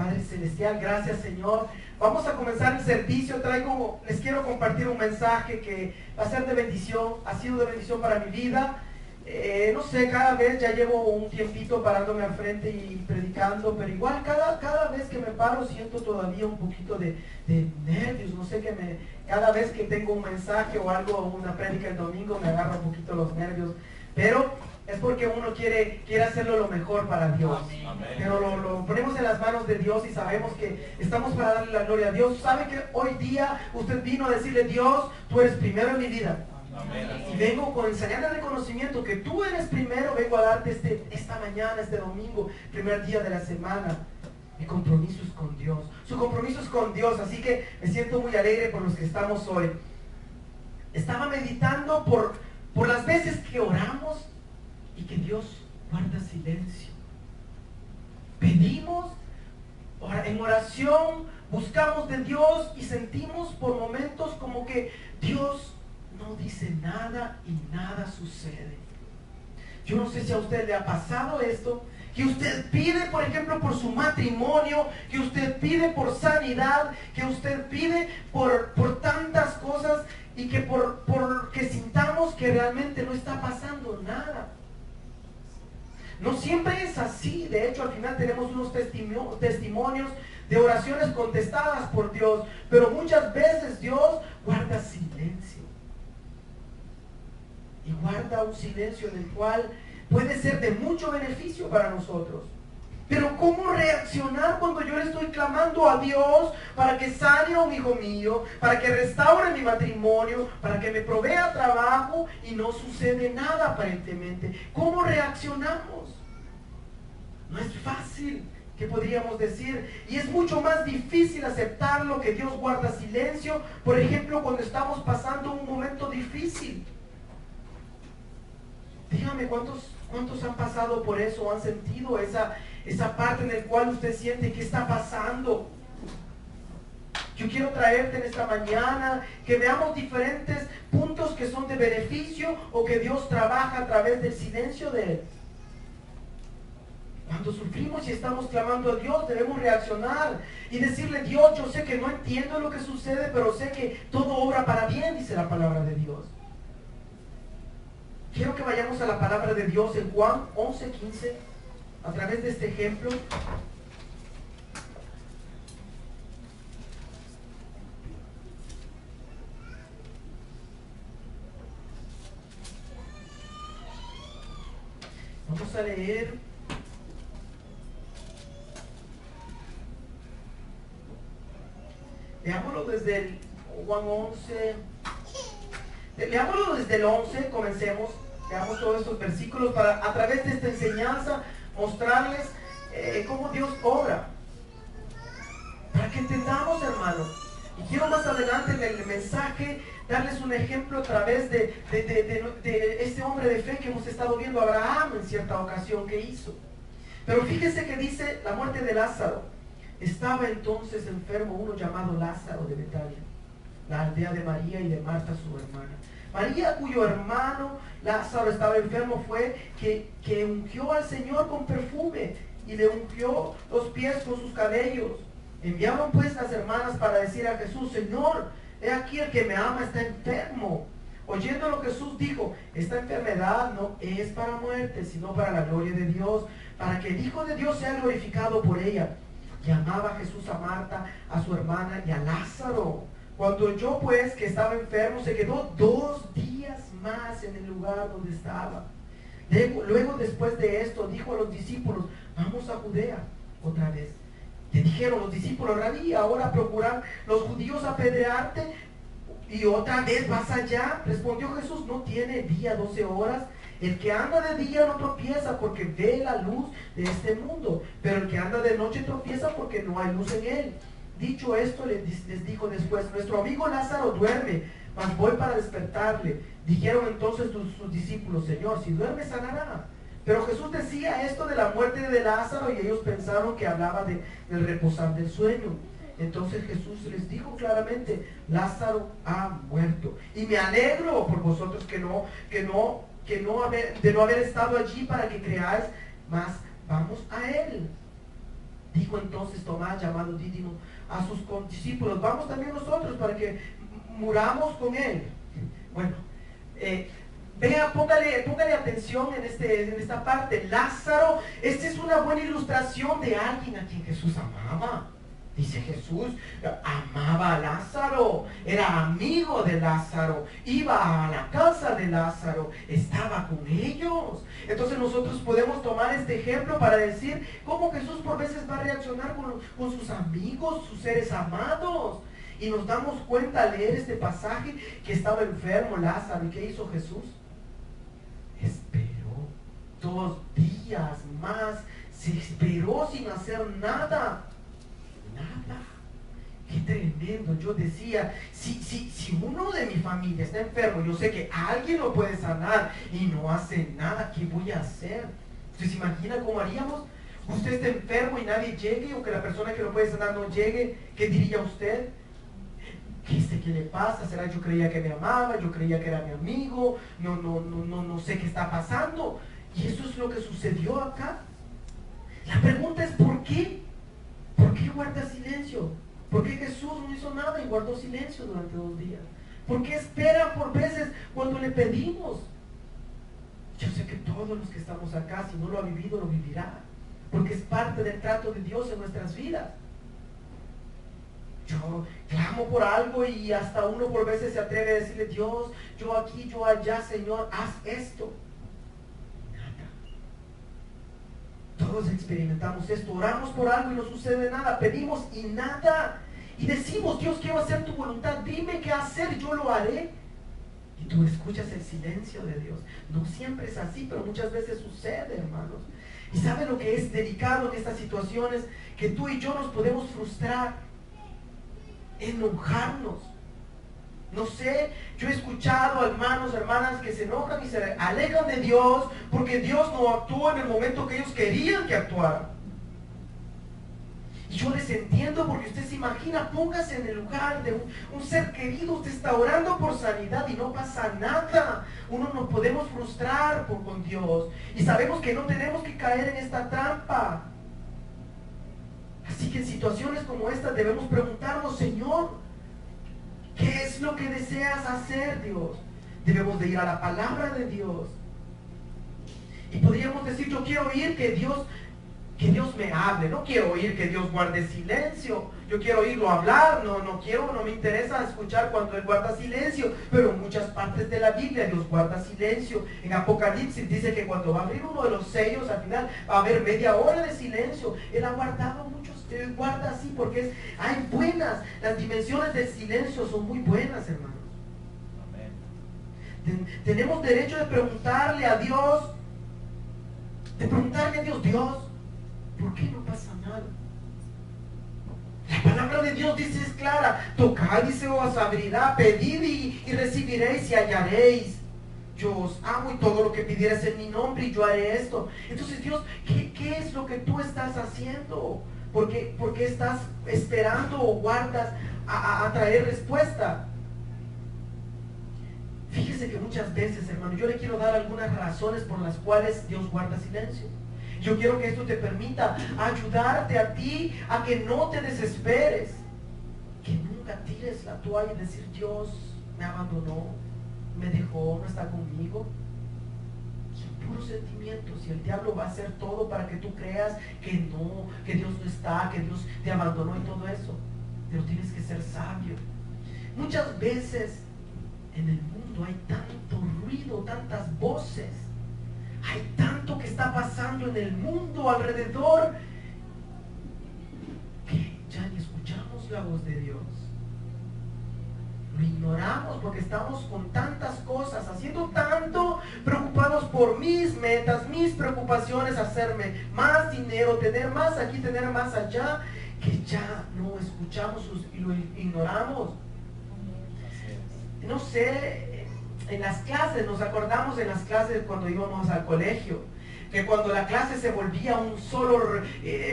Padre Celestial, gracias Señor. Vamos a comenzar el servicio. Les quiero compartir un mensaje que va a ser de bendición, ha sido de bendición para mi vida. No sé, cada vez ya llevo un tiempito parándome al frente y predicando, pero igual cada vez que me paro siento todavía un poquito de nervios. No sé, cada vez que tengo un mensaje o algo, una prédica el domingo, me agarra un poquito los nervios, pero es porque uno quiere hacerlo lo mejor para Dios. Amén. Pero lo ponemos en las manos de Dios y sabemos que estamos para darle la gloria a Dios. ¿Sabe que hoy día usted vino a decirle: Dios, tú eres primero en mi vida? Amén. Y vengo con enseñanza de reconocimiento que tú eres primero. Vengo a darte esta mañana, este domingo, primer día de la semana. Mi compromiso es con Dios. Su compromiso es con Dios. Así que me siento muy alegre por los que estamos hoy. Estaba meditando por las veces que oramos y que Dios guarda silencio. Pedimos en oración, buscamos de Dios y sentimos por momentos como que Dios no dice nada y nada sucede. Yo no sé si a usted le ha pasado esto, que usted pide, por ejemplo, por su matrimonio, que usted pide por sanidad, que usted pide por tantas cosas y que porque sintamos que realmente no está pasando nada. No siempre es así. De hecho, al final tenemos unos testimonios de oraciones contestadas por Dios, pero muchas veces Dios guarda silencio. Y guarda un silencio en el cual puede ser de mucho beneficio para nosotros. Pero ¿cómo reaccionar cuando yo le estoy clamando a Dios para que sane a un hijo mío, para que restaure mi matrimonio, para que me provea trabajo y no sucede nada aparentemente? ¿Cómo reaccionamos? No es fácil, ¿qué podríamos decir? Y es mucho más difícil aceptarlo, que Dios guarda silencio, por ejemplo, cuando estamos pasando un momento difícil. Dígame, ¿cuántos han pasado por eso? ¿Han sentido esa parte en la cual usted siente que está pasando? Yo quiero traerte en esta mañana que veamos diferentes puntos que son de beneficio o que Dios trabaja a través del silencio de Él. Cuando sufrimos y estamos clamando a Dios, debemos reaccionar y decirle: Dios, yo sé que no entiendo lo que sucede, pero sé que todo obra para bien, dice la palabra de Dios. Quiero que vayamos a la palabra de Dios en Juan 11:15, a través de este ejemplo. Vamos a leer leámoslo desde el Juan 11. Leámoslo desde el 11, comencemos. Leamos todos estos versículos para, a través de esta enseñanza, mostrarles cómo Dios obra. Para que entendamos, hermanos. Y quiero más adelante en el mensaje darles un ejemplo a través de este hombre de fe que hemos estado viendo, Abraham, en cierta ocasión que hizo. Pero fíjese que dice la muerte de Lázaro. Estaba entonces enfermo uno llamado Lázaro de Betania, la aldea de María y de Marta su hermana. María, cuyo hermano Lázaro estaba enfermo, fue que ungió al Señor con perfume y le ungió los pies con sus cabellos. Enviaron pues las hermanas para decir a Jesús: Señor, he aquí el que me ama está enfermo. Oyéndolo, Jesús dijo: esta enfermedad no es para muerte, sino para la gloria de Dios, para que el Hijo de Dios sea glorificado por ella. Llamaba Jesús a Marta, a su hermana y a Lázaro. Cuando oyó pues que estaba enfermo, se quedó 2 días más en el lugar donde estaba. Luego después de esto dijo a los discípulos: vamos a Judea otra vez. Le dijeron los discípulos: Rabí, ahora procuran los judíos apedrearte y otra vez vas allá. Respondió Jesús: no tiene día 12 horas. El que anda de día no tropieza porque ve la luz de este mundo, pero el que anda de noche tropieza porque no hay luz en él. Dicho esto, les dijo después: nuestro amigo Lázaro duerme, mas voy para despertarle. Dijeron entonces sus discípulos: Señor, si duerme sanará. Pero Jesús decía esto de la muerte de Lázaro y ellos pensaron que hablaba del reposar del sueño. Entonces Jesús les dijo claramente: Lázaro ha muerto. Y me alegro por vosotros de no haber estado allí para que creáis, mas vamos a él. dijo entonces Tomás, llamado Dídimo, a sus discípulos, vamos también nosotros para que muramos con él. Bueno, vea, póngale atención en esta parte. Lázaro, esta es una buena ilustración de alguien a quien Jesús amaba. Dice Jesús, amaba a Lázaro, era amigo de Lázaro, iba a la casa de Lázaro, estaba con ellos. Entonces nosotros podemos tomar este ejemplo para decir cómo Jesús por veces va a reaccionar con sus amigos, sus seres amados. Y nos damos cuenta al leer este pasaje que estaba enfermo Lázaro. ¿Y qué hizo Jesús? Esperó 2 días más, se esperó sin hacer nada. Nada. Qué tremendo. Yo decía, si uno de mi familia está enfermo, yo sé que alguien lo puede sanar y no hace nada, ¿qué voy a hacer? ¿Usted se imagina cómo haríamos? Usted está enfermo y nadie llegue, o que la persona que lo puede sanar no llegue, ¿qué diría usted? ¿Qué le pasa? ¿Será yo creía que me amaba? Yo creía que era mi amigo, no sé qué está pasando. Y eso es lo que sucedió acá. La pregunta es ¿por qué? ¿Por qué guarda silencio? ¿Por qué Jesús no hizo nada y guardó silencio durante 2 días? ¿Por qué espera por veces cuando le pedimos? Yo sé que todos los que estamos acá, si no lo ha vivido, lo vivirá, porque es parte del trato de Dios en nuestras vidas. Yo clamo por algo y hasta uno por veces se atreve a decirle, Dios, yo aquí, yo allá, Señor, haz esto. Todos experimentamos esto, oramos por algo y no sucede nada, pedimos y nada. Y decimos, Dios, quiero hacer tu voluntad, dime qué hacer, yo lo haré. Y tú escuchas el silencio de Dios. No siempre es así, pero muchas veces sucede, hermanos. ¿Y sabe lo que es delicado en estas situaciones? Que tú y yo nos podemos frustrar, enojarnos. No sé, yo he escuchado hermanos, hermanas que se enojan y se alejan de Dios porque Dios no actuó en el momento que ellos querían que actuara. Y yo les entiendo porque usted se imagina, póngase en el lugar de un ser querido, usted está orando por sanidad y no pasa nada. Uno nos podemos frustrar con Dios y sabemos que no tenemos que caer en esta trampa. Así que en situaciones como esta debemos preguntarnos, Señor, ¿qué es lo que deseas hacer, Dios? Debemos de ir a la palabra de Dios. Y podríamos decir, yo quiero oír que Dios me hable. No quiero oír que Dios guarde silencio. Yo quiero oírlo hablar. No me interesa escuchar cuando Él guarda silencio. Pero en muchas partes de la Biblia Dios guarda silencio. En Apocalipsis dice que cuando va a abrir uno de los sellos, al final va a haber media hora de silencio. Él ha guardado muchos. Él guarda así porque hay buenas. Las dimensiones del silencio son muy buenas, hermanos. Amén. Tenemos derecho de preguntarle a Dios, Dios, ¿por qué no pasa nada? La palabra de Dios dice, es clara, tocad y se os abrirá, pedid y recibiréis y hallaréis. Yo os amo y todo lo que pidieras en mi nombre y yo haré esto. Entonces Dios, ¿qué es lo que tú estás haciendo? ¿Por qué estás esperando o guardas a traer respuesta? Fíjese que muchas veces, hermano, yo le quiero dar algunas razones por las cuales Dios guarda silencio. Yo quiero que esto te permita ayudarte a ti a que no te desesperes, que nunca tires la toalla y decir, Dios me abandonó, me dejó, no está conmigo. Son puros sentimientos y el diablo va a hacer todo para que tú creas que no, que Dios no está, que Dios te abandonó y todo eso. Pero tienes que ser sabio. Muchas veces en el mundo hay tanto ruido, tantas voces, hay tanto que está pasando en el mundo alrededor que ya ni escuchamos la voz de Dios. Lo ignoramos porque estamos con tantas cosas, haciendo tanto, preocupados por mis metas, mis preocupaciones, hacerme más dinero, tener más aquí, tener más allá, que ya no escuchamos y lo ignoramos. No sé, en las clases, nos acordamos en las clases cuando íbamos al colegio, que cuando la clase se volvía un solo,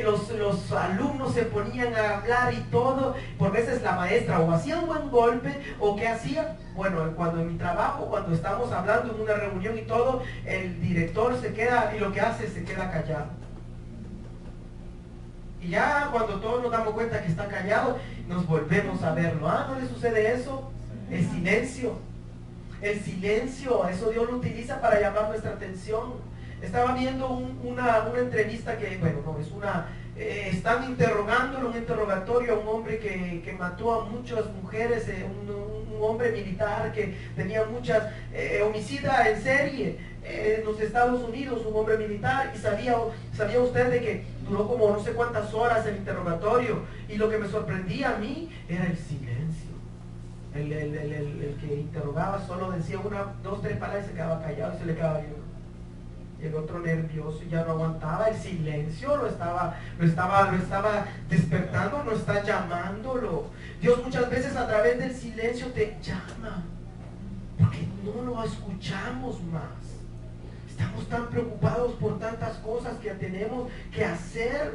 los alumnos se ponían a hablar y todo, por veces la maestra o hacía un buen golpe, o ¿qué hacía? Bueno, cuando en mi trabajo, cuando estamos hablando en una reunión y todo, el director se queda, y lo que hace, se queda callado. Y ya cuando todos nos damos cuenta que está callado, nos volvemos a verlo. Ah, ¿no le sucede eso? El silencio. El silencio, eso Dios lo utiliza para llamar nuestra atención. Estaba viendo una entrevista que, bueno, no, es una... están interrogándolo, un interrogatorio a un hombre que mató a muchas mujeres, un hombre militar que tenía muchas, homicida en serie en los Estados Unidos, un hombre militar, y sabía usted de que duró como no sé cuántas horas el interrogatorio, y lo que me sorprendía a mí era el silencio. El que interrogaba solo decía dos, tres palabras y se quedaba callado y se le quedaba viendo. Y el otro nervioso ya no aguantaba, el silencio lo estaba despertando, lo está llamándolo. Dios muchas veces a través del silencio te llama, porque no lo escuchamos más. Estamos tan preocupados por tantas cosas que tenemos que hacer,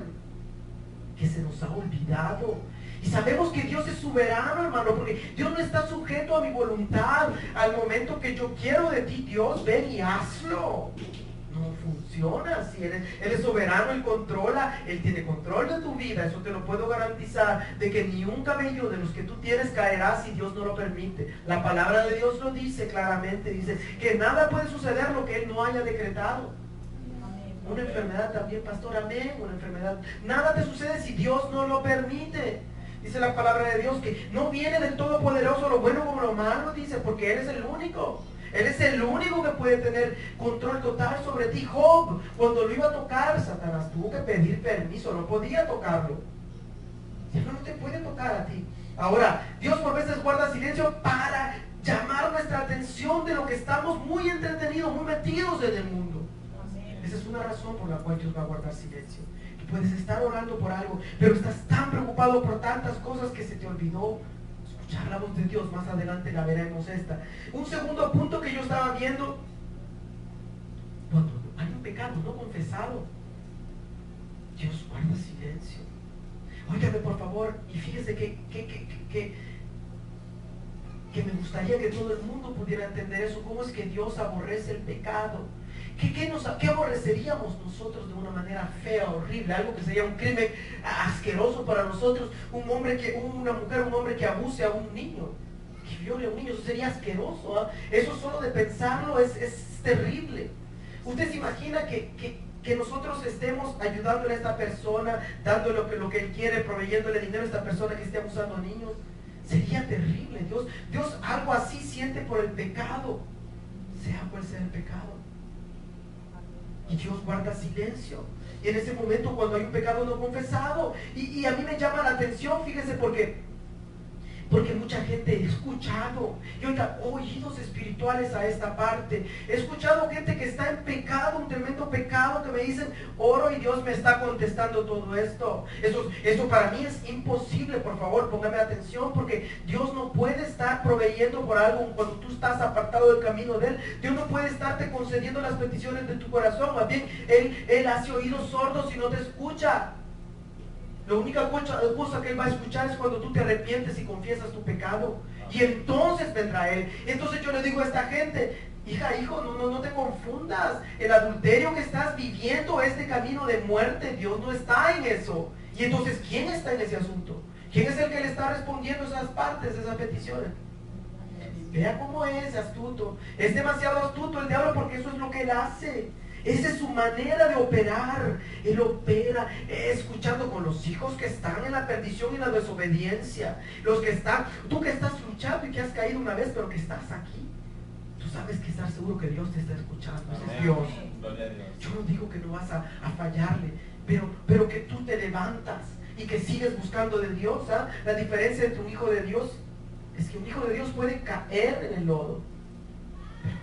que se nos ha olvidado. Y sabemos que Dios es soberano, hermano, porque Dios no está sujeto a mi voluntad. Al momento que yo quiero de ti, Dios, ven y hazlo. No funciona así. Él es soberano, Él controla, Él tiene control de tu vida. Eso te lo puedo garantizar, de que ni un cabello de los que tú tienes caerá si Dios no lo permite. La palabra de Dios lo dice claramente, dice que nada puede suceder lo que Él no haya decretado. Una enfermedad también, pastor, amén, una enfermedad. Nada te sucede si Dios no lo permite. Dice la palabra de Dios que no viene del Todopoderoso lo bueno como lo malo, dice, porque Él es el único. Él es el único que puede tener control total sobre ti. Job, cuando lo iba a tocar, Satanás tuvo que pedir permiso, no podía tocarlo. Dios no te puede tocar a ti. Ahora, Dios por veces guarda silencio para llamar nuestra atención de lo que estamos muy entretenidos, muy metidos en el mundo. Esa es una razón por la cual Dios va a guardar silencio. Tú puedes estar orando por algo, pero estás tan preocupado por tantas cosas que se te olvidó escuchar la voz de Dios. Más adelante la veremos esta. Un segundo punto que yo estaba viendo, cuando hay un pecado no confesado, Dios guarda silencio. Óigame por favor, y fíjese que me gustaría que todo el mundo pudiera entender eso. ¿Cómo es que Dios aborrece el pecado? ¿Qué aborreceríamos nosotros de una manera fea, horrible? Algo que sería un crimen asqueroso para nosotros. Una mujer, un hombre que abuse a un niño, que viole a un niño, eso sería asqueroso. Eso solo de pensarlo es terrible. ¿Usted se imagina que nosotros estemos ayudándole a esta persona, dándole lo que él quiere, proveyéndole dinero a esta persona que esté abusando a niños? Sería terrible. Dios algo así siente por el pecado, sea cual sea el pecado. Y Dios guarda silencio. Y en ese momento, cuando hay un pecado no confesado, y a mí me llama la atención, fíjese, porque mucha gente he escuchado, y oiga, oídos espirituales a esta parte. He escuchado gente que está en pecado, un tremendo pecado, que me dicen, oro y Dios me está contestando todo esto. Eso para mí es imposible. Por favor, póngame atención, porque Dios no puede estar proveyendo por algo cuando tú estás apartado del camino de Él. Dios no puede estarte concediendo las peticiones de tu corazón. Más bien, Él hace oídos sordos y no te escucha. La única cosa que Él va a escuchar es cuando tú te arrepientes y confiesas tu pecado. Y entonces vendrá Él. Entonces yo le digo a esta gente, hija, hijo, no te confundas. El adulterio que estás viviendo es de camino de muerte. Dios no está en eso. Y entonces, ¿quién está en ese asunto? ¿Quién es el que le está respondiendo esas partes, esas peticiones? Vea cómo es astuto. Es demasiado astuto el diablo, porque eso es lo que Él hace. Esa es su manera de operar. Él opera escuchando con los hijos que están en la perdición y la desobediencia. Tú que estás luchando y que has caído una vez, pero que estás aquí. Tú sabes que estás seguro que Dios te está escuchando. Ese es Dios. Yo no digo que no vas a fallarle, pero que tú te levantas y que sigues buscando de Dios. La diferencia entre un hijo de Dios es que un hijo de Dios puede caer en el lodo,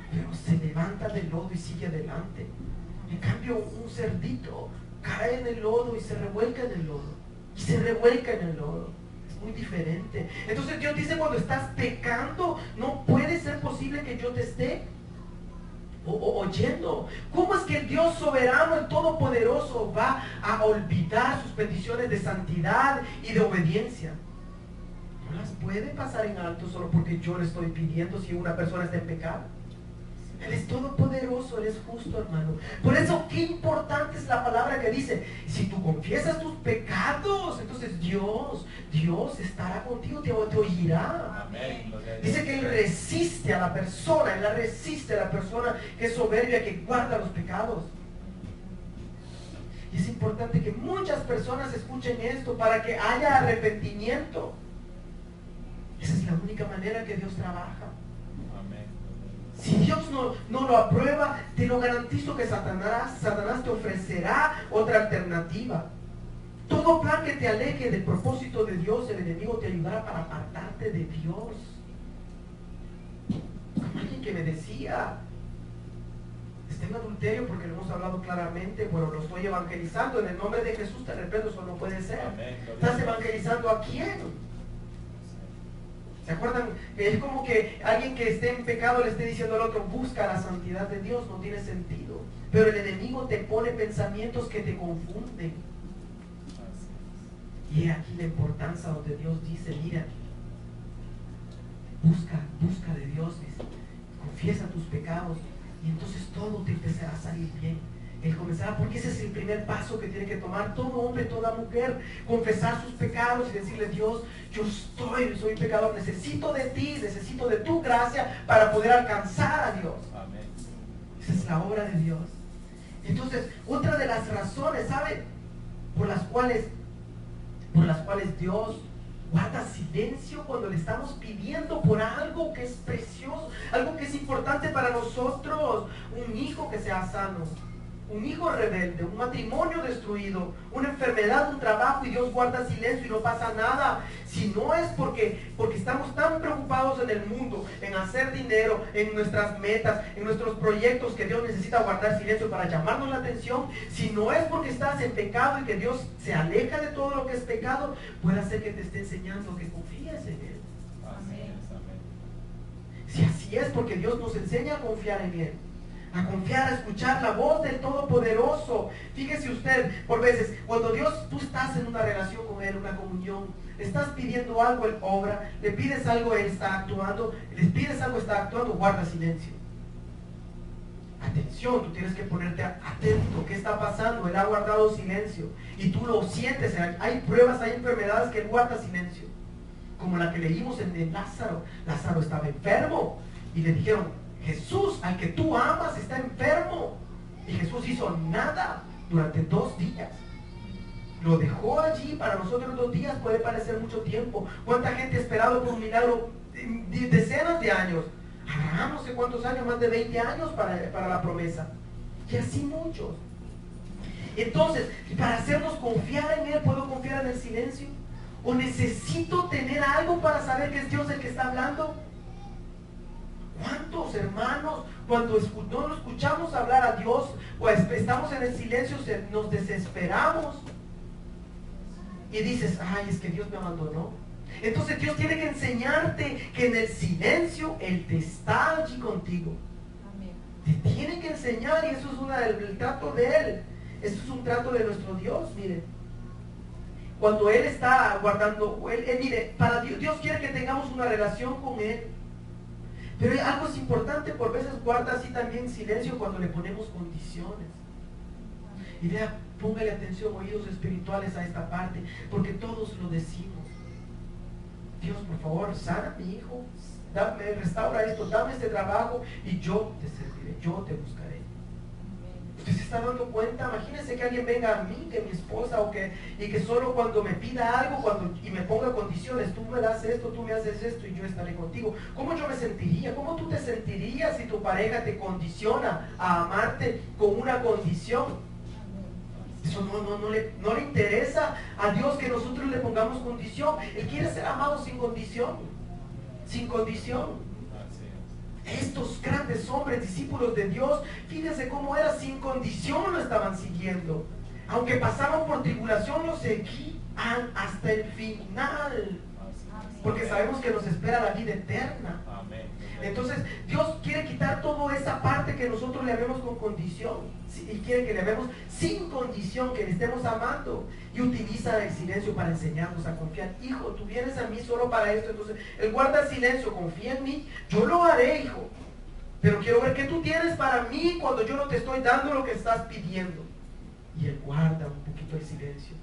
pero se levanta del lodo y sigue adelante. En cambio, un cerdito cae en el lodo y se revuelca en el lodo. Y se revuelca en el lodo. Es muy diferente. Entonces Dios dice, cuando estás pecando, no puede ser posible que yo te esté oyendo. ¿Cómo es que el Dios soberano, el todopoderoso, va a olvidar sus peticiones de santidad y de obediencia? No las puede pasar en alto solo porque yo le estoy pidiendo si una persona está en pecado. Él es todopoderoso, Él es justo, hermano. Por eso, qué importante es la palabra que dice, si tú confiesas tus pecados, entonces Dios estará contigo, te oirá. Amén. Dice que Él resiste a la persona, Él la resiste a la persona que es soberbia, que guarda los pecados. Y es importante que muchas personas escuchen esto para que haya arrepentimiento. Esa es la única manera que Dios trabaja. Si Dios no lo aprueba, te lo garantizo que Satanás te ofrecerá otra alternativa. Todo plan que te aleje del propósito de Dios, el enemigo te ayudará para apartarte de Dios. Como alguien que me decía, está en adulterio porque lo hemos hablado claramente, bueno, lo estoy evangelizando, en el nombre de Jesús te reprendo, eso no puede ser. ¿Estás evangelizando a quién? ¿Se acuerdan? Es como que alguien que esté en pecado le esté diciendo al otro, busca la santidad de Dios, no tiene sentido. Pero el enemigo te pone pensamientos que te confunden. Y es aquí la importancia donde Dios dice, mira, busca de Dios, confiesa tus pecados y entonces todo te empezará a salir bien. Él comenzará, porque ese es el primer paso que tiene que tomar todo hombre, toda mujer, confesar sus pecados y decirle, Dios, yo soy pecador, necesito de ti, necesito de tu gracia para poder alcanzar a Dios. Amén. Esa es la obra de Dios. Entonces, otra de las razones, ¿sabe? Por las cuales Dios guarda silencio cuando le estamos pidiendo por algo que es precioso, algo que es importante para nosotros, un hijo que sea sano, un hijo rebelde, un matrimonio destruido, una enfermedad, un trabajo, y Dios guarda silencio y no pasa nada. Si no es porque estamos tan preocupados en el mundo, en hacer dinero, en nuestras metas, en nuestros proyectos, que Dios necesita guardar silencio para llamarnos la atención. Si no es porque estás en pecado y que Dios se aleja de todo lo que es pecado, puede ser que te esté enseñando que confíes en Él. Amén. Si así es, porque Dios nos enseña a confiar en Él, a confiar, a escuchar la voz del Todopoderoso. Fíjese usted, por veces, cuando tú estás en una relación con Él, una comunión, le estás pidiendo algo, Él obra, le pides algo, Él está actuando, le pides algo, está actuando, guarda silencio. Atención, tú tienes que ponerte atento, ¿qué está pasando? Él ha guardado silencio y tú lo sientes. Hay pruebas, hay enfermedades que Él guarda silencio, como la que leímos en Lázaro. Lázaro estaba enfermo y le dijeron, Jesús, al que tú amas, está enfermo. Y Jesús hizo nada durante 2 días. Lo dejó allí. Para nosotros 2 días puede parecer mucho tiempo. ¿Cuánta gente ha esperado por un milagro? Decenas de años. Abraham, no sé cuántos años, más de 20 años para la promesa. Y así muchos. Entonces, para hacernos confiar en Él, ¿puedo confiar en el silencio? ¿O necesito tener algo para saber que es Dios el que está hablando? ¿Cuántos hermanos, cuando no lo escuchamos hablar a Dios, o estamos en el silencio, nos desesperamos? Y dices, ay, es que Dios me abandonó. Entonces Dios tiene que enseñarte que en el silencio Él te está allí contigo. Amén. Te tiene que enseñar, y eso es el trato de Él. Eso es un trato de nuestro Dios, mire. Cuando Él está guardando, mire, para Dios quiere que tengamos una relación con Él. Pero algo es importante, por veces guarda así también silencio cuando le ponemos condiciones. Y vea, póngale atención, oídos espirituales a esta parte, porque todos lo decimos. Dios, por favor, sana a mi hijo, restaura esto, dame este trabajo y yo te serviré, yo te buscaré. ¿Usted se está dando cuenta? Imagínense que alguien venga a mí, que mi esposa, y que solo cuando me pida algo y me ponga condiciones, tú me das esto, tú me haces esto y yo estaré contigo. ¿Cómo yo me sentiría? ¿Cómo tú te sentirías si tu pareja te condiciona a amarte con una condición? Eso no le interesa a Dios que nosotros le pongamos condición. Él quiere ser amado sin condición. Sin condición. Estos grandes hombres, discípulos de Dios, fíjense cómo era, sin condición lo estaban siguiendo. Aunque pasaban por tribulación, lo seguían hasta el final. Porque sabemos que nos espera la vida eterna. Entonces, Dios quiere quitar toda esa parte que nosotros le amemos con condición. Y quiere que le amemos sin condición, que le estemos amando. Y utiliza el silencio para enseñarnos a confiar. Hijo, tú vienes a mí solo para esto. Entonces, Él guarda el silencio, confía en mí. Yo lo haré, hijo. pero quiero ver qué tú tienes para mí cuando yo no te estoy dando lo que estás pidiendo. Y él guarda un poquito el silencio.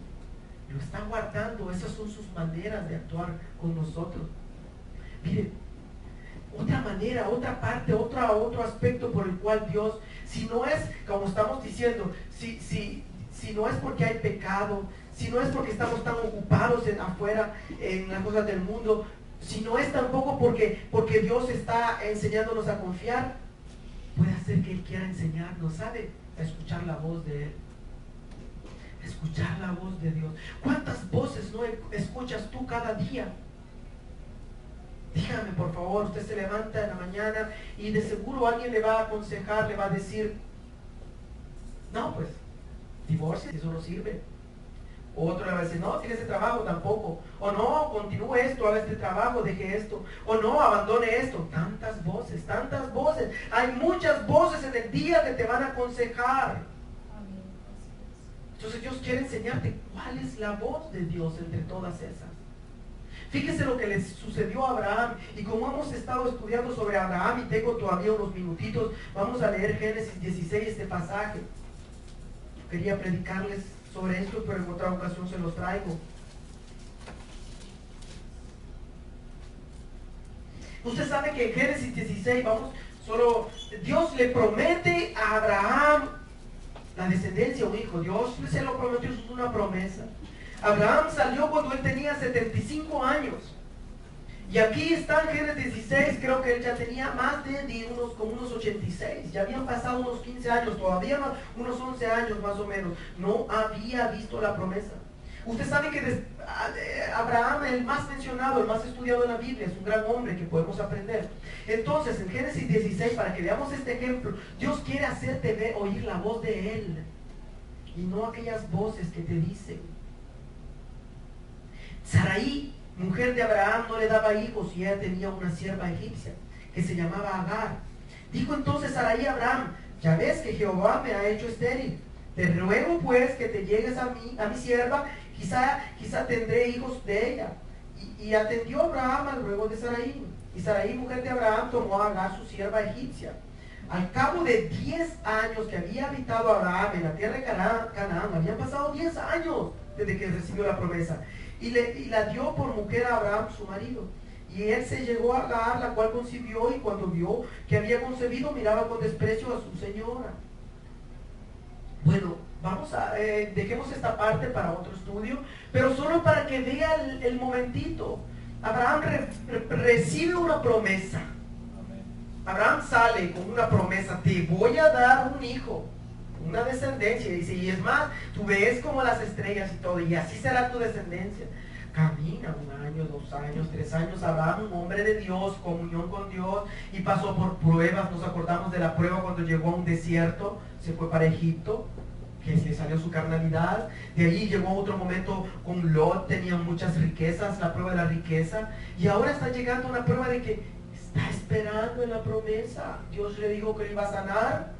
Lo está guardando. Esas son sus maneras de actuar con nosotros. Miren, otra manera, otra parte, otro aspecto por el cual Dios, si no es, como estamos diciendo, si no es porque hay pecado, si no es porque estamos tan ocupados afuera en las cosas del mundo, si no es tampoco porque Dios está enseñándonos a confiar, puede ser que Él quiera enseñarnos, ¿sabe? A escuchar la voz de Él. Escuchar la voz de Dios. ¿Cuántas voces no escuchas tú cada día? Dígame, por favor, usted se levanta en la mañana y de seguro alguien le va a aconsejar, le va a decir, no, pues, divorcie, eso no sirve. Otro le va a decir, no, tiene ese trabajo tampoco. O no, continúe esto, haga este trabajo, deje esto. O no, abandone esto. Tantas voces, tantas voces. Hay muchas voces en el día que te van a aconsejar. Entonces Dios quiere enseñarte cuál es la voz de Dios entre todas esas. Fíjese lo que le sucedió a Abraham. Y como hemos estado estudiando sobre Abraham y tengo todavía unos minutitos, vamos a leer Génesis 16, este pasaje. Quería predicarles sobre esto, pero en otra ocasión se los traigo. Usted sabe que en Génesis 16, Dios le promete a Abraham la descendencia, un hijo. Dios se lo prometió, es una promesa. Abraham salió cuando él tenía 75 años. Y aquí está en Génesis 16, creo que él ya tenía más de unos 86. Ya habían pasado unos 15 años, todavía unos 11 años más o menos. No había visto la promesa. Usted sabe que Abraham, el más mencionado, el más estudiado en la Biblia, es un gran hombre que podemos aprender. Entonces, en Génesis 16, para que veamos este ejemplo, Dios quiere hacerte oír la voz de Él y no aquellas voces que te dicen. Sarai, mujer de Abraham, no le daba hijos y ella tenía una sierva egipcia que se llamaba Agar. Dijo entonces Sarai a Abraham, ya ves que Jehová me ha hecho estéril. Te ruego pues que te llegues a mi sierva, quizá tendré hijos de ella. Y atendió Abraham al ruego de Sarai. Y Sarai, mujer de Abraham, tomó a Agar, su sierva egipcia. Al cabo de 10 años que había habitado Abraham en la tierra de Canaán, habían pasado 10 años desde que recibió la promesa. Y la dio por mujer a Abraham, su marido. Y él se llegó a Agar, la cual concibió, y cuando vio que había concebido, miraba con desprecio a su señora. Bueno, dejemos esta parte para otro estudio, pero solo para que vea el momentito. Abraham recibe una promesa. Abraham sale con una promesa, te voy a dar un hijo, una descendencia. Dice, y es más, tú ves como las estrellas y todo, y así será tu descendencia. Camina 1 año, 2 años, 3 años. Abraham, un hombre de Dios, comunión con Dios, y pasó por pruebas. Nos acordamos de la prueba cuando llegó a un desierto, se fue para Egipto, que le salió su carnalidad. De ahí llegó otro momento con Lot, tenía muchas riquezas, la prueba de la riqueza. Y ahora está llegando una prueba de que está esperando en la promesa. Dios le dijo que le iba a sanar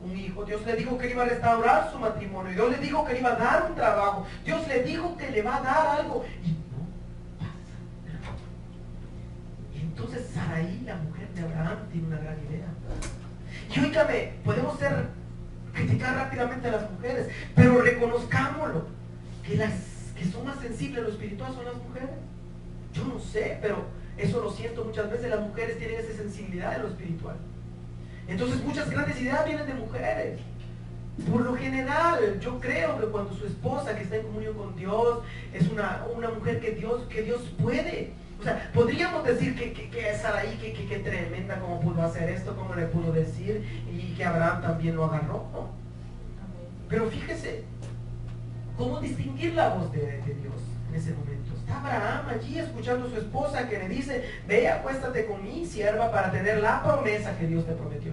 un hijo. Dios le dijo que le iba a restaurar su matrimonio. Dios le dijo que le iba a dar un trabajo. Dios le dijo que le va a dar algo. Y no pasa nada. Y entonces Sarai, la mujer de Abraham, tiene una gran idea. Y oígame, podemos criticar rápidamente a las mujeres, pero reconozcámoslo, que las que son más sensibles a lo espiritual son las mujeres. Yo no sé, pero eso lo siento muchas veces. Las mujeres tienen esa sensibilidad de lo espiritual. Entonces muchas grandes ideas vienen de mujeres. Por lo general, yo creo que cuando su esposa, que está en comunión con Dios, es una mujer que Dios puede. O sea, podríamos decir que Sarai, que tremenda, cómo pudo hacer esto, cómo le pudo decir, y que Abraham también lo agarró, ¿no? Pero fíjese, ¿cómo distinguir la voz de Dios en ese momento? Está Abraham allí escuchando a su esposa que le dice, ve, acuéstate con mi sierva para tener la promesa que Dios te prometió.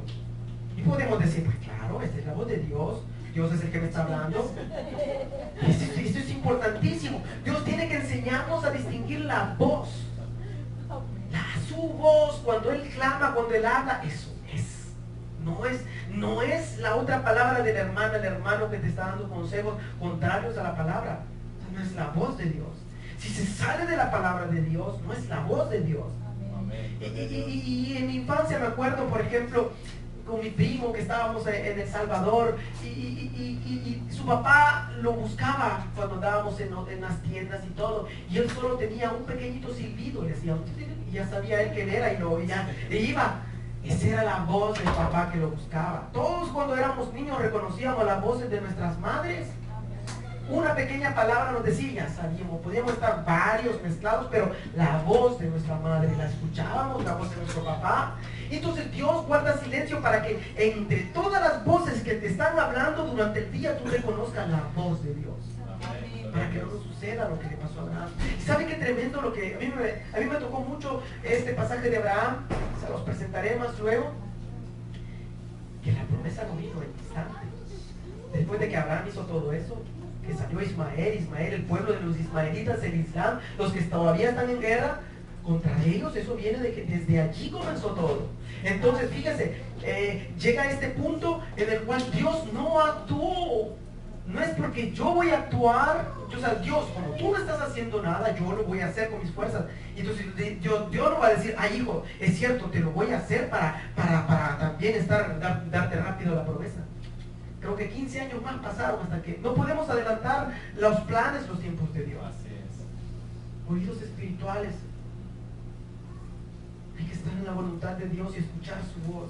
Y podemos decir, pues claro, esta es la voz de Dios. Dios es el que me está hablando. Esto es importantísimo. Dios tiene que enseñarnos a distinguir la voz. Su voz, cuando Él clama, cuando Él habla, eso es. No es la otra palabra de la hermana, el hermano que te está dando consejos contrarios a la palabra. O sea, no es la voz de Dios. Si se sale de la palabra de Dios, no es la voz de Dios. Y en mi infancia me acuerdo, por ejemplo, con mi primo que estábamos en El Salvador y su papá lo buscaba cuando andábamos en las tiendas y todo, y él solo tenía un pequeñito silbido, le decía, y ya sabía él quién era y ya iba. Esa era la voz del papá que lo buscaba. Todos cuando éramos niños reconocíamos las voces de nuestras madres. Una pequeña palabra nos decía, ya sabíamos, podíamos estar varios mezclados, pero la voz de nuestra madre la escuchábamos, la voz de nuestro papá. Entonces Dios guarda silencio para que entre todas las voces que te están hablando durante el día tú reconozcas la voz de Dios. Para que no nos suceda lo que le pasó a Abraham. ¿Y sabe qué tremendo lo que a mí me tocó mucho este pasaje de Abraham? Se los presentaré más luego. Que la promesa no vino en instante. Después de que Abraham hizo todo eso, que salió Ismael, el pueblo de los ismaelitas, el Islam, los que todavía están en guerra contra ellos, eso viene de que desde allí comenzó todo. Entonces fíjese, llega a este punto en el cual Dios no actuó. No es porque yo voy a actuar, o sea, Dios, como tú no estás haciendo nada, yo lo voy a hacer con mis fuerzas. Entonces Dios no va a decir, ay hijo, es cierto, te lo voy a hacer para también darte rápido la promesa. Creo que 15 años más pasaron hasta que no podemos adelantar los planes, los tiempos de Dios. Así es. Oídos espirituales. Hay que estar en la voluntad de Dios y escuchar su voz.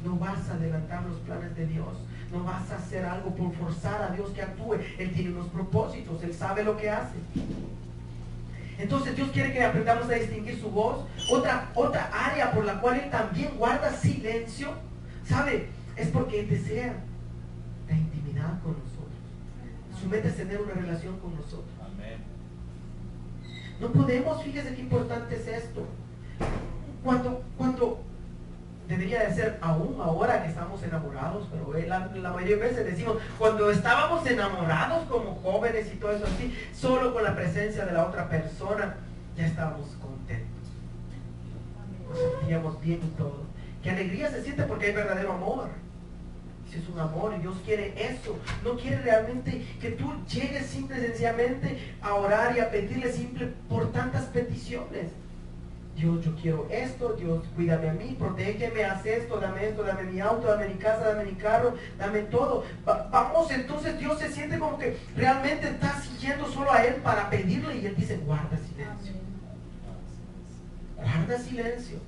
No vas a adelantar los planes de Dios. No vas a hacer algo por forzar a Dios que actúe. Él tiene unos propósitos. Él sabe lo que hace. Entonces Dios quiere que aprendamos a distinguir su voz. Otra área por la cual Él también guarda silencio, ¿sabe? Es porque Él desea la intimidad con nosotros. Su meta es tener una relación con nosotros. Amén. No podemos, fíjese qué importante es esto. Cuando debería de ser aún ahora que estamos enamorados, pero la mayoría de veces decimos, cuando estábamos enamorados como jóvenes y todo eso así, solo con la presencia de la otra persona, ya estábamos contentos. Nos sentíamos bien y todo. Qué alegría se siente porque hay verdadero amor. Si es un amor y Dios quiere eso, no quiere realmente que tú llegues simple y sencillamente a orar y a pedirle simple por tantas peticiones. Dios, yo quiero esto, Dios, cuídame a mí, protégeme, haz esto, dame mi auto, dame mi casa, dame mi carro, dame todo. Vamos, entonces Dios se siente como que realmente está siguiendo solo a Él para pedirle y Él dice, guarda silencio. Guarda silencio.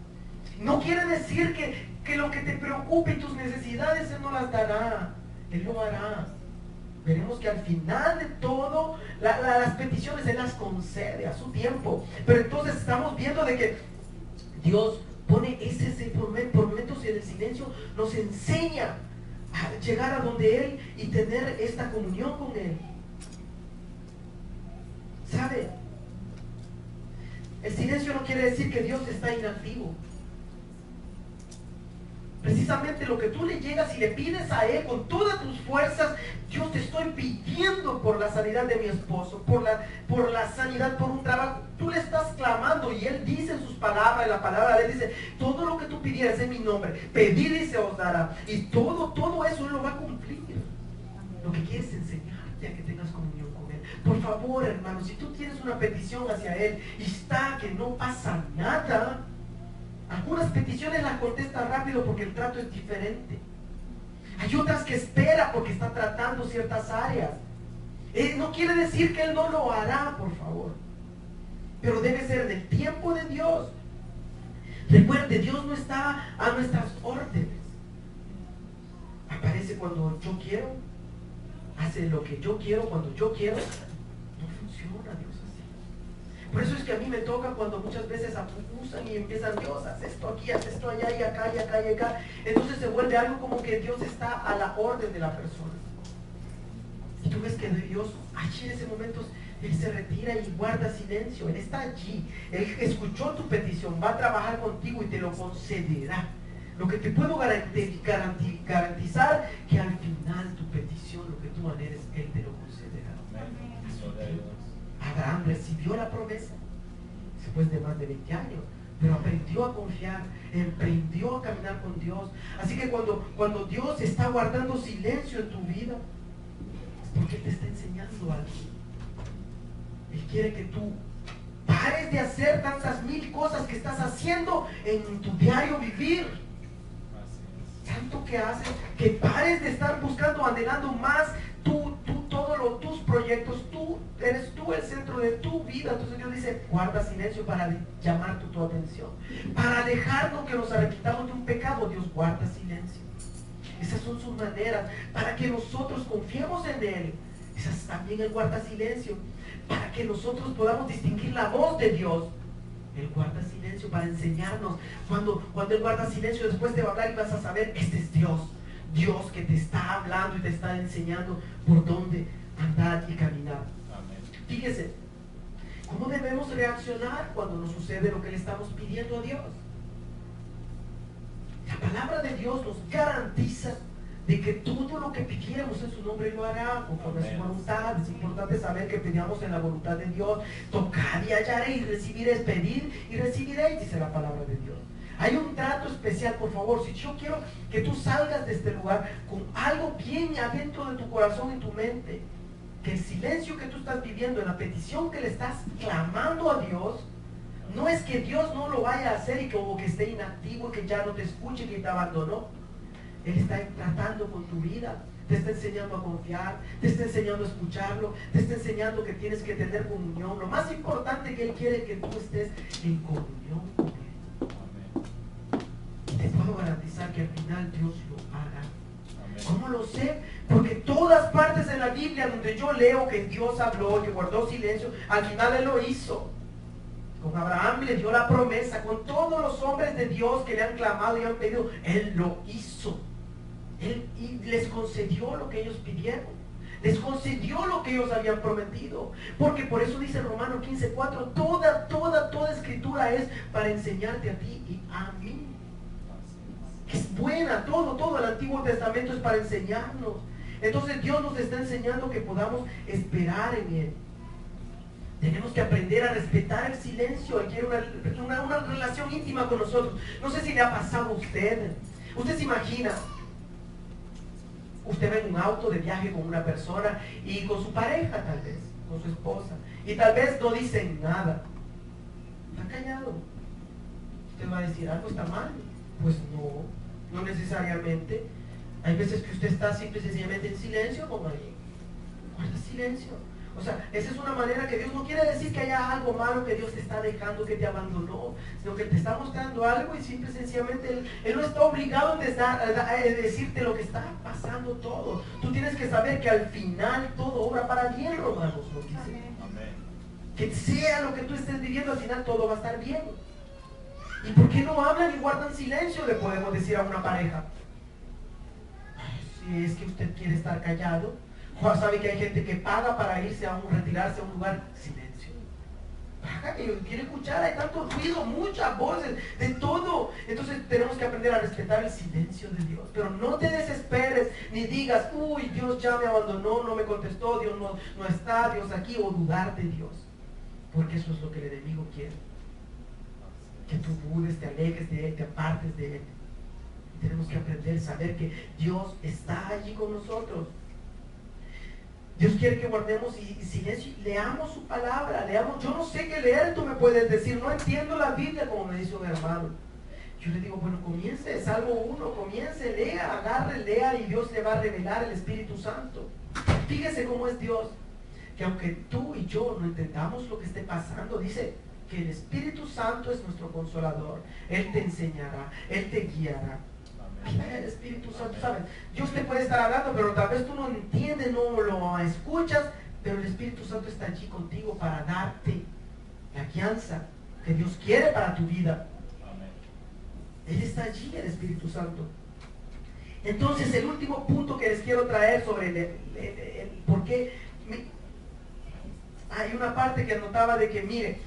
No quiere decir que lo que te preocupe y tus necesidades Él no las dará, Él lo hará. Veremos que al final de todo, las peticiones Él las concede a su tiempo. Pero entonces estamos viendo de que Dios pone por momentos en el silencio, nos enseña a llegar a donde Él y tener esta comunión con Él. ¿Sabe? El silencio no quiere decir que Dios está inactivo. Precisamente lo que tú le llegas y le pides a Él con todas tus fuerzas, Dios, te estoy pidiendo por la sanidad de mi esposo, por la sanidad, por un trabajo. Tú le estás clamando y Él dice en sus palabras, en la palabra de Él dice, todo lo que tú pidieras en mi nombre, pedid y se os dará. Y todo eso Él lo va a cumplir. Lo que quiere es enseñarte a que tengas comunión con Él. Por favor, hermano, si tú tienes una petición hacia Él y está que no pasa nada, algunas peticiones las contesta rápido porque el trato es diferente. Hay otras que espera porque está tratando ciertas áreas. No quiere decir que Él no lo hará, por favor. Pero debe ser del tiempo de Dios. Recuerde, Dios no está a nuestras órdenes. Aparece cuando yo quiero, hace lo que yo quiero, cuando yo quiero. No funciona Dios así. Por eso es que a mí me toca cuando muchas veces abusan y empiezan, Dios, haz esto aquí, haz esto allá y acá y acá y acá. Entonces se vuelve algo como que Dios está a la orden de la persona. Y tú ves que Dios, allí en ese momento, Él se retira y guarda silencio. Él está allí. Él escuchó tu petición, va a trabajar contigo y te lo concederá. Lo que te puedo garantizar, que al final tu petición, lo que tú anheles, Él te lo concederá. Abraham recibió la promesa después de más de 20 años, pero aprendió a confiar, aprendió a caminar con Dios. Así que cuando Dios está guardando silencio en tu vida, es porque Él te está enseñando algo. Él quiere que tú pares dejes de hacer tantas mil cosas que estás haciendo en tu diario vivir. Tanto que haces, que pares de estar buscando, anhelando más tus proyectos, eres tú el centro de tu vida. Entonces Dios dice, guarda silencio para llamar tu atención, para dejarnos que nos arrepintamos de un pecado. Dios guarda silencio. Esas son sus maneras, para que nosotros confiemos en Él. Esas también Él guarda silencio, para que nosotros podamos distinguir la voz de Dios. Él guarda silencio para enseñarnos. Cuando Él guarda silencio, después te va a hablar y vas a saber, este es Dios. Dios que te está hablando y te está enseñando por dónde andar y caminar. Amén. Fíjese, ¿cómo debemos reaccionar cuando nos sucede lo que le estamos pidiendo a Dios? La palabra de Dios nos garantiza de que todo lo que pidiéramos en su nombre lo hará conforme a su voluntad. Es importante saber que pidamos en la voluntad de Dios. Tocad y hallaréis, recibiréis, pedid y recibiréis, dice la palabra de Dios. Hay un trato especial, por favor. Si yo quiero que tú salgas de este lugar con algo bien adentro de tu corazón y tu mente, que el silencio que tú estás viviendo, en la petición que le estás clamando a Dios, no es que Dios no lo vaya a hacer y como que esté inactivo, que ya no te escuche, que te abandonó. Él está tratando con tu vida, te está enseñando a confiar, te está enseñando a escucharlo, te está enseñando que tienes que tener comunión. Lo más importante que Él quiere es que tú estés en comunión con Él. Te puedo garantizar que al final Dios lo hará. Amén. ¿Cómo lo sé? Porque todas partes de la Biblia donde yo leo que Dios habló, que guardó silencio, al final Él lo hizo. Con Abraham le dio la promesa, con todos los hombres de Dios que le han clamado y han pedido, Él lo hizo. Él les concedió lo que ellos pidieron. Les concedió lo que ellos habían prometido. Porque por eso dice Romanos 15:4, toda escritura es para enseñarte a ti y a mí. Es buena, todo el Antiguo Testamento es para enseñarnos. Entonces Dios nos está enseñando que podamos esperar en Él. Tenemos que aprender a respetar el silencio. Él quiere una relación íntima con nosotros. No sé si le ha pasado a usted. Usted se imagina, usted va en un auto de viaje con una persona y con su pareja tal vez, con su esposa, y tal vez no dicen nada. Está callado. Usted va a decir, algo está mal. Pues no necesariamente. Hay veces que usted está simple y sencillamente en silencio, como ahí. Guarda silencio. O sea, esa es una manera que Dios no quiere decir que haya algo malo que Dios te está dejando, que te abandonó, sino que te está mostrando algo y simple y sencillamente Él no está obligado a decirte lo que está pasando todo. Tú tienes que saber que al final todo obra para bien, Romanos nos dice. Amén. Que sea lo que tú estés viviendo, al final todo va a estar bien. ¿Y por qué no hablan y guardan silencio? Le podemos decir a una pareja. Si es que usted quiere estar callado, Juan sabe que hay gente que paga para retirarse a un lugar. Silencio. Paga y quiere escuchar, hay tanto ruido, muchas voces, de todo. Entonces tenemos que aprender a respetar el silencio de Dios. Pero no te desesperes, ni digas, uy, Dios ya me abandonó, no me contestó, Dios no está, Dios aquí, o dudar de Dios. Porque eso es lo que el enemigo quiere. Que tú dudes, te alejes de Él, te apartes de Él. Y tenemos que aprender a saber que Dios está allí con nosotros. Dios quiere que guardemos silencio y leamos su palabra, leamos. Yo no sé qué leer, tú me puedes decir, no entiendo la Biblia, como me dice un hermano. Yo le digo, bueno, comience, Salmo 1, comience, lea, agarre, lea y Dios le va a revelar el Espíritu Santo. Fíjese cómo es Dios, que aunque tú y yo no entendamos lo que esté pasando, dice que el Espíritu Santo es nuestro consolador. Él te enseñará, Él te guiará. Pide el Espíritu Santo, ¿sabes? Dios te puede estar hablando, pero tal vez tú no entiendes, no lo escuchas, pero el Espíritu Santo está allí contigo para darte la guianza que Dios quiere para tu vida. Él está allí, el Espíritu Santo. Entonces, el último punto que les quiero traer sobre el por qué. Hay una parte que anotaba de que, mire,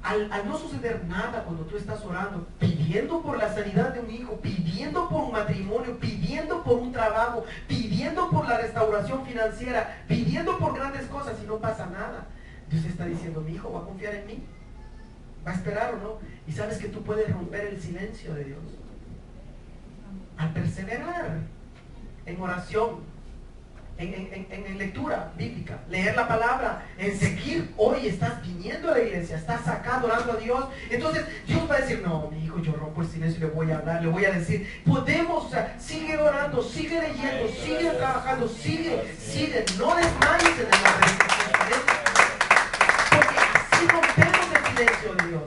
al no suceder nada cuando tú estás orando, pidiendo por la sanidad de un hijo, pidiendo por un matrimonio, pidiendo por un trabajo, pidiendo por la restauración financiera, pidiendo por grandes cosas y no pasa nada, Dios está diciendo, mi hijo va a confiar en mí, va a esperar o no. Y sabes que tú puedes romper el silencio de Dios al perseverar en oración, en lectura bíblica, leer la palabra, en seguir. Hoy estás viniendo a la iglesia, estás acá adorando a Dios. Entonces Dios va a decir, no, mi hijo, yo rompo el silencio y le voy a hablar, le voy a decir, podemos, o sea, sigue orando, sigue leyendo, sigue trabajando, sigue, no desmayes en el nombre de Jesús. Porque así rompemos el silencio de Dios.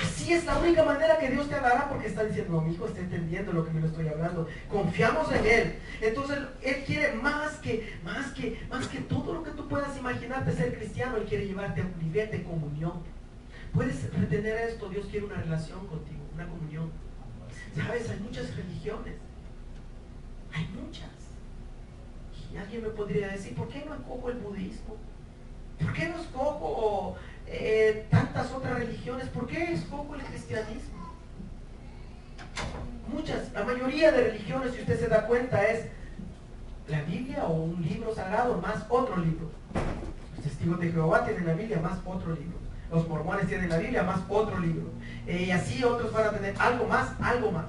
Así es la única manera que Dios te hablará, porque está diciendo, no, mi hijo está entendiendo lo que me lo estoy hablando. Confiamos en Él. Entonces Él quiere más que todo lo que tú puedas imaginarte ser cristiano. Él quiere llevarte a un nivel de comunión. Puedes retener esto. Dios quiere una relación contigo, una comunión. Sabes, hay muchas religiones. Hay muchas. Y alguien me podría decir, ¿por qué no escojo el budismo? ¿Por qué no escojo tantas otras religiones? ¿Por qué escojo el cristianismo? La mayoría de religiones, si usted se da cuenta, es la Biblia o un libro sagrado más otro libro. Los testigos de Jehová tienen la Biblia más otro libro. Los mormones tienen la Biblia más otro libro. Y así otros van a tener algo más, algo más.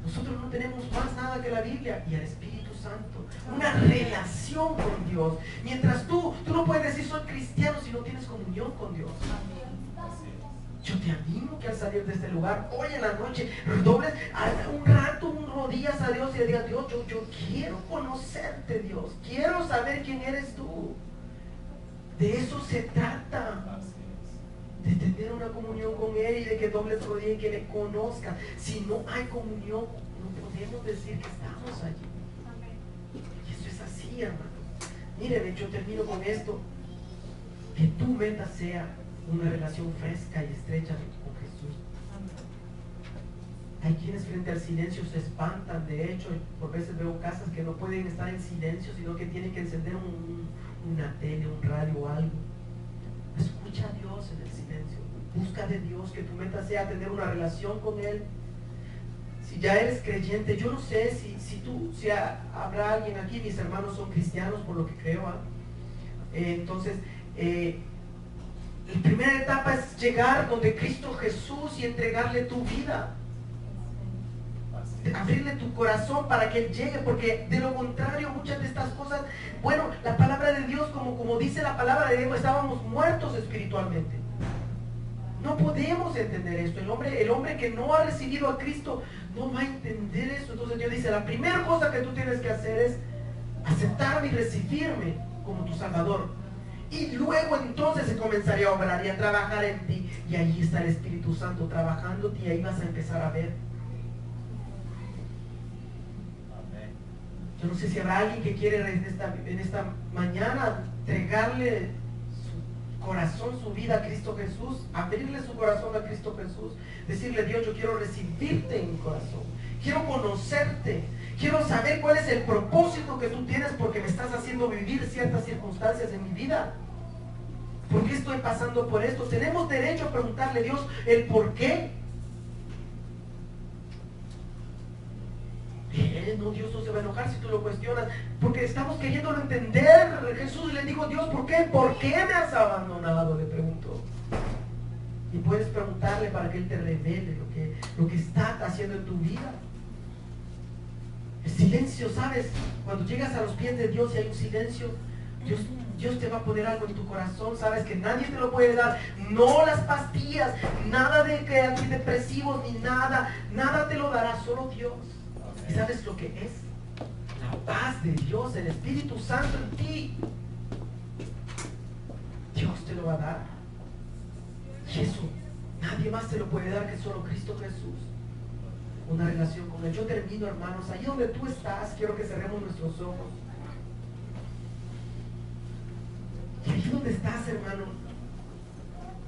Nosotros no tenemos más nada que la Biblia y el Espíritu Santo. Una relación con Dios. Mientras tú no puedes decir soy cristiano si no tienes comunión con Dios. Yo te animo que al salir de este lugar, hoy en la noche, dobles un rato, rodillas a Dios y le digas, Dios, yo quiero conocerte, Dios. Quiero saber quién eres tú. De eso se trata. De tener una comunión con Él y de que dobles rodillas y que le conozcan. Si no hay comunión, no podemos decir que estamos allí. Y eso es así, hermano. Miren, yo termino con esto. Que tu meta sea una relación fresca y estrecha con Jesús. Hay quienes frente al silencio se espantan. De hecho, por veces veo casas que no pueden estar en silencio, sino que tienen que encender una tele, un radio o algo. Escucha a Dios en el silencio. Busca de Dios, que tu meta sea tener una relación con Él. Si ya eres creyente, yo no sé si habrá alguien aquí, mis hermanos son cristianos por lo que creo. Entonces, la primera etapa es llegar donde Cristo Jesús y entregarle tu vida. Abrirle tu corazón para que Él llegue, porque de lo contrario muchas de estas cosas, bueno, la palabra de Dios, como dice la palabra de Dios, estábamos muertos espiritualmente. No podemos entender esto. El hombre que no ha recibido a Cristo no va a entender eso. Entonces Dios dice, la primera cosa que tú tienes que hacer es aceptarme y recibirme como tu Salvador. Y luego entonces se comenzaría a obrar y a trabajar en ti. Y ahí está el Espíritu Santo trabajándote y ahí vas a empezar a ver. Yo no sé si habrá alguien que quiere en esta mañana entregarle su corazón, su vida a Cristo Jesús, abrirle su corazón a Cristo Jesús, decirle, Dios, yo quiero recibirte en mi corazón, quiero conocerte, quiero saber cuál es el propósito que tú tienes, porque me estás haciendo vivir ciertas circunstancias en mi vida. ¿Por qué estoy pasando por esto? Tenemos derecho a preguntarle a Dios el por qué. No, Dios no se va a enojar si tú lo cuestionas, porque estamos queriéndolo entender. Jesús le dijo, Dios, ¿por qué? ¿Por qué me has abandonado? Le preguntó. Y puedes preguntarle para que Él te revele lo que está haciendo en tu vida. El silencio, ¿sabes? Cuando llegas a los pies de Dios y hay un silencio, Dios te va a poner algo en tu corazón. Sabes que nadie te lo puede dar. No las pastillas, nada de antidepresivos ni nada te lo dará, solo Dios. ¿Y sabes lo que es? La paz de Dios, el Espíritu Santo en ti. Dios te lo va a dar. Y eso nadie más te lo puede dar que solo Cristo Jesús. Una relación con Él. Yo termino, hermanos, ahí donde tú estás, quiero que cerremos nuestros ojos. Y ahí donde estás, hermano,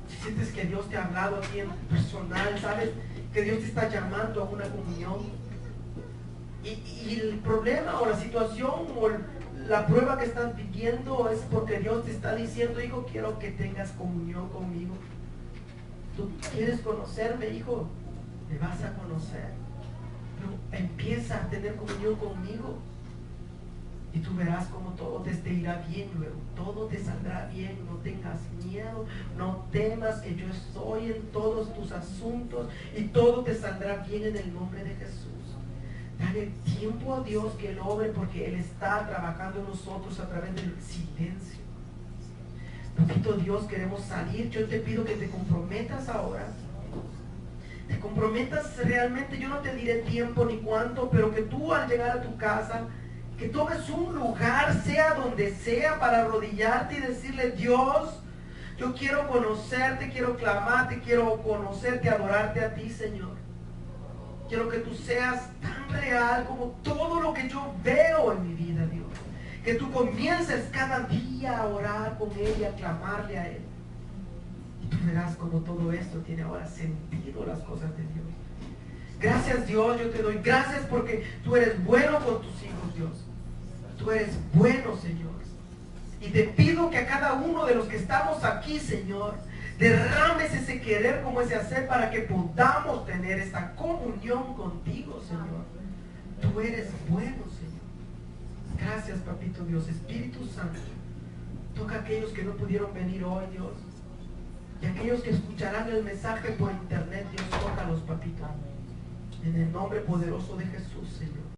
si sientes que Dios te ha hablado a ti en personal, sabes que Dios te está llamando a una comunión. Y el problema o la situación o la prueba que estás viviendo es porque Dios te está diciendo, hijo, quiero que tengas comunión conmigo. Tú quieres conocerme, hijo, me vas a conocer. Pero empieza a tener comunión conmigo y tú verás como todo te irá bien luego. Todo te saldrá bien, no tengas miedo, no temas, que yo estoy en todos tus asuntos y todo te saldrá bien en el nombre de Jesús. Dale tiempo a Dios que Él obre, porque Él está trabajando en nosotros a través del silencio. Papito Dios, queremos salir. Yo te pido que te comprometas ahora. Te comprometas realmente. Yo no te diré tiempo ni cuánto, pero que tú al llegar a tu casa, que tomes un lugar, sea donde sea, para arrodillarte y decirle: Dios, yo quiero conocerte, quiero clamarte, quiero conocerte, adorarte a ti, Señor. Quiero que tú seas tan real como todo lo que yo veo en mi vida, Dios. Que tú comiences cada día a orar con Él y a clamarle a Él. Y tú verás como todo esto tiene ahora sentido, las cosas de Dios. Gracias, Dios, yo te doy gracias porque tú eres bueno con tus hijos, Dios. Tú eres bueno, Señor. Y te pido que a cada uno de los que estamos aquí, Señor, derrames ese querer como ese hacer, para que podamos tener esta comunión contigo, Señor. Tú eres bueno, Señor. Gracias, Papito Dios. Espíritu Santo, toca a aquellos que no pudieron venir hoy, Dios. Y aquellos que escucharán el mensaje por internet, Dios, tócalos, Papito. En el nombre poderoso de Jesús, Señor.